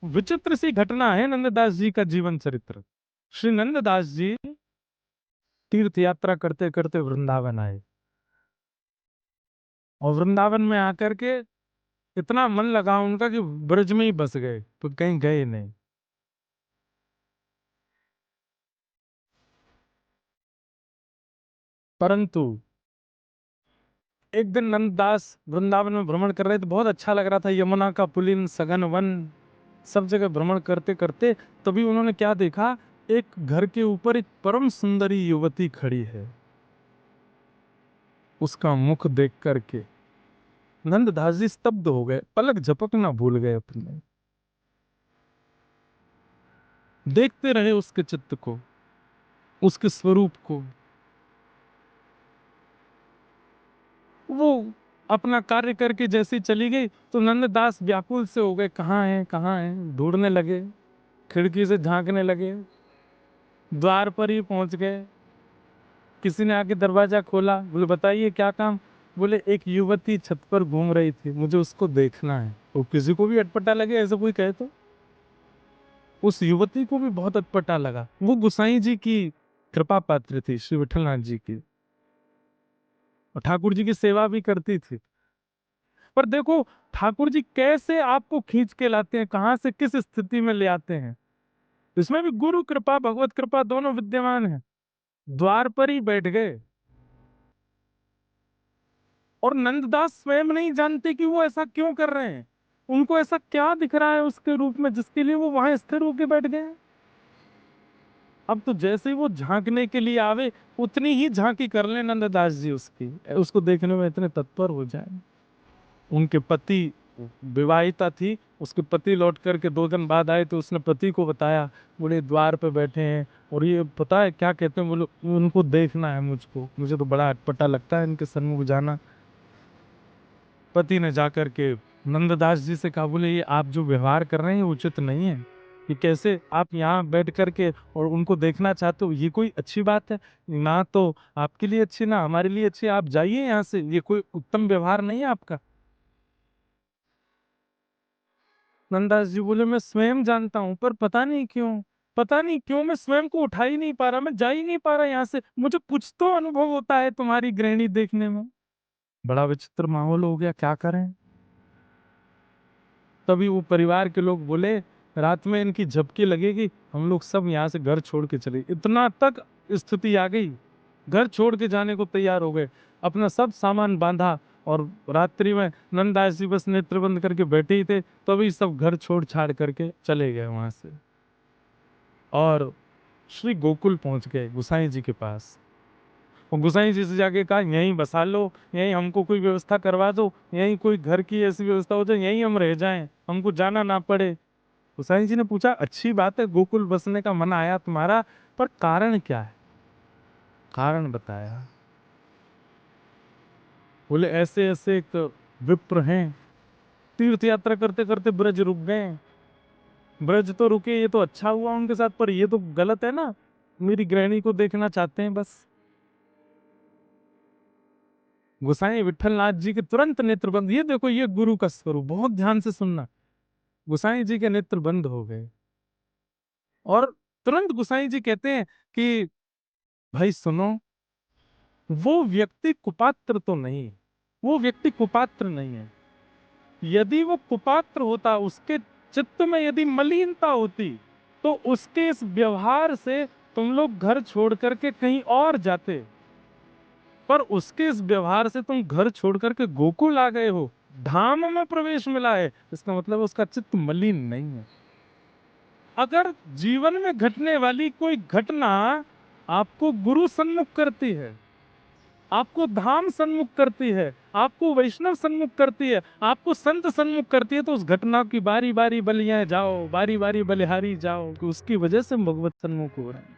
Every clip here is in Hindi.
विचित्र सी घटना है नंददास जी का जीवन चरित्र। श्री नंददास जी तीर्थ यात्रा करते करते वृंदावन आए, और वृंदावन में आकर के इतना मन लगा उनका कि ब्रज में ही बस गए, तो कहीं गए नहीं। परंतु एक दिन नंददास वृंदावन में भ्रमण कर रहे थे, बहुत अच्छा लग रहा था, यमुना का पुलिन सघन वन, सब जगह भ्रमण करते करते तभी उन्होंने क्या देखा, एक घर के ऊपर एक परम सुंदरी युवती खड़ी है। उसका मुख देख करके नंददास जी स्तब्ध हो गए, पलक झपकना भूल गए अपने। देखते रहे उसके चित्त को, उसके स्वरूप को। वो अपना कार्य करके जैसे चली गई तो नंददास व्याकुल से हो गए, कहाँ है कहाँ है, ढूंढने लगे, खिड़की से झांकने लगे, द्वार पर ही पहुंच गए। किसी ने आके दरवाजा खोला, बोले बताइए क्या काम। बोले एक युवती छत पर घूम रही थी, मुझे उसको देखना है। वो किसी को भी अटपटा लगे ऐसा कोई कहे तो, उस युवती को भी बहुत अटपटा लगा। वो गुसाई जी की कृपा पात्र थी, श्री विठलनाथ जी की, और ठाकुर जी की सेवा भी करती थी। पर देखो ठाकुर जी कैसे आपको खींच के लाते हैं, कहां से किस स्थिति में ले आते हैं। इसमें भी गुरु कृपा भगवत कृपा दोनों विद्यमान है। द्वार पर ही बैठ गए, और नंददास स्वयं नहीं जानते कि वो ऐसा क्यों कर रहे हैं। उनको ऐसा क्या दिख रहा है उसके रूप में जिसके लिए वो वहां स्थिर होकर बैठ गए हैं। अब तो जैसे ही वो झांकने के लिए आवे, उतनी ही झांकी कर ले नंददास जी उसकी, उसको देखने में इतने तत्पर हो जाए। उनके पति, विवाहिता थी, उसके पति लौट करके 2 दिन बाद आए तो उसने पति को बताया, बोले द्वार पे बैठे हैं और ये पता है क्या कहते हैं, बोले उनको देखना है मुझको, मुझे तो बड़ा अटपटा लगता है इनके सन्मुख जाना। पति ने जाकर के नंददास जी से कहा, बोले ये आप जो व्यवहार कर रहे हैं उचित नहीं है, कि कैसे आप यहाँ बैठ करके और उनको देखना चाहते हो, ये कोई अच्छी बात है ना, तो आपके लिए अच्छी ना हमारे लिए अच्छी, आप जाइए यहाँ से, ये कोई उत्तम व्यवहार नहीं है आपका। नंददास जी बोले मैं स्वयं जानता हूं, पर पता नहीं क्यों मैं स्वयं को उठा ही नहीं पा रहा, मैं जा ही नहीं पा रहा यहाँ से, मुझे कुछ तो अनुभव होता है तुम्हारी गृहिणी देखने में। बड़ा विचित्र माहौल हो गया, क्या करें। तभी वो परिवार के लोग बोले, रात में इनकी झपकी लगेगी, हम लोग सब यहाँ से घर छोड़ के चले। इतना तक स्थिति आ गई, घर छोड़ के जाने को तैयार हो गए, अपना सब सामान बांधा, और रात्रि में नंददास जी बस नेत्र बंद करके बैठे ही थे, तभी सब घर छोड़ छाड़ करके चले गए वहां से, और श्री गोकुल पहुंच गए गुसाई जी के पास। और गुसाई जी से जाके कहा, यहीं बसा लो, यहीं हमको कोई व्यवस्था करवा दो, यहीं कोई घर की ऐसी व्यवस्था हो जाए, यहीं हम रह जाएं, हमको जाना ना पड़े। गुसाई जी ने पूछा, अच्छी बात है गोकुल बसने का मन आया तुम्हारा, पर कारण क्या है। कारण बताया। बोले ऐसे ऐसे एक विप्र हैं, तीर्थ यात्रा करते करते ब्रज रुक गए। ब्रज तो रुके, ये तो अच्छा हुआ उनके साथ, पर ये तो गलत है ना, मेरी गृहिणी को देखना चाहते हैं बस। गोसाई विठलनाथ जी के तुरंत नेत्र बंद, ये देखो ये गुरु का स्वरूप, बहुत ध्यान से सुनना। गोसाई जी के नेत्र बंद हो गए, और तुरंत गोसाई जी कहते हैं कि भाई सुनो, वो व्यक्ति कुपात्र तो नहीं, वो व्यक्ति कुपात्र नहीं है। यदि वो कुपात्र होता, उसके चित्त में यदि मलिनता होती, तो उसके इस व्यवहार से तुम लोग घर छोड़ करके कहीं और जाते। पर उसके इस व्यवहार से तुम घर छोड़ करके गोकुल आ गए हो, धाम में प्रवेश मिला है, इसका मतलब उसका चित्त मलिन नहीं है। अगर जीवन में घटने वाली कोई घटना आपको गुरु सन्मुख करती है, आपको धाम सन्मुख करती है, आपको वैष्णव सन्मुख करती है, आपको संत सन्मुख करती है, तो उस घटना की बारी बारी बलियां जाओ, बारी बारी बलिहारी जाओ, कि उसकी वजह से भगवत सन्मुख हो रहे हैं।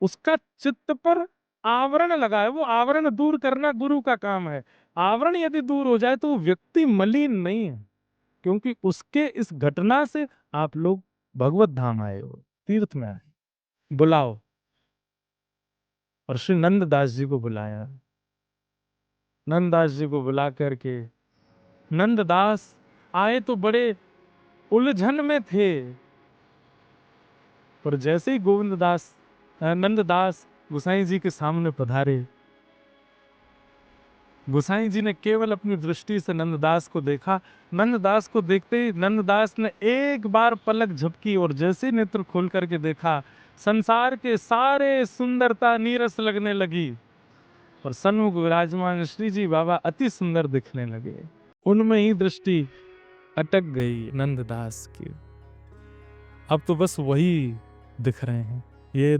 उसका चित्त पर आवरण लगा है, वो आवरण दूर करना गुरु का काम है। आवरण यदि दूर हो जाए तो वो व्यक्ति मलिन नहीं है, क्योंकि उसके इस घटना से आप लोग भगवत धाम आए हो, तीर्थ में आए। बुलाओ, और श्री नंददास जी को बुलाया। नंददास जी को बुला करके नंददास आए तो बड़े उलझन में थे। पर जैसे ही नंददास गोसाई जी के सामने पधारे, गोसाई जी ने केवल अपनी दृष्टि से नंददास को देखा। नंददास को देखते ही नंददास ने एक बार पलक झपकी और जैसे नेत्र खोल करके देखा, संसार के सारे सुंदरता नीरस लगने लगी और सन्मुख विराजमान श्री जी बाबा अति सुंदर दिखने लगे। उनमें ही दृष्टि अटक गई नंददास की। अब तो बस वही दिख रहे हैं। ये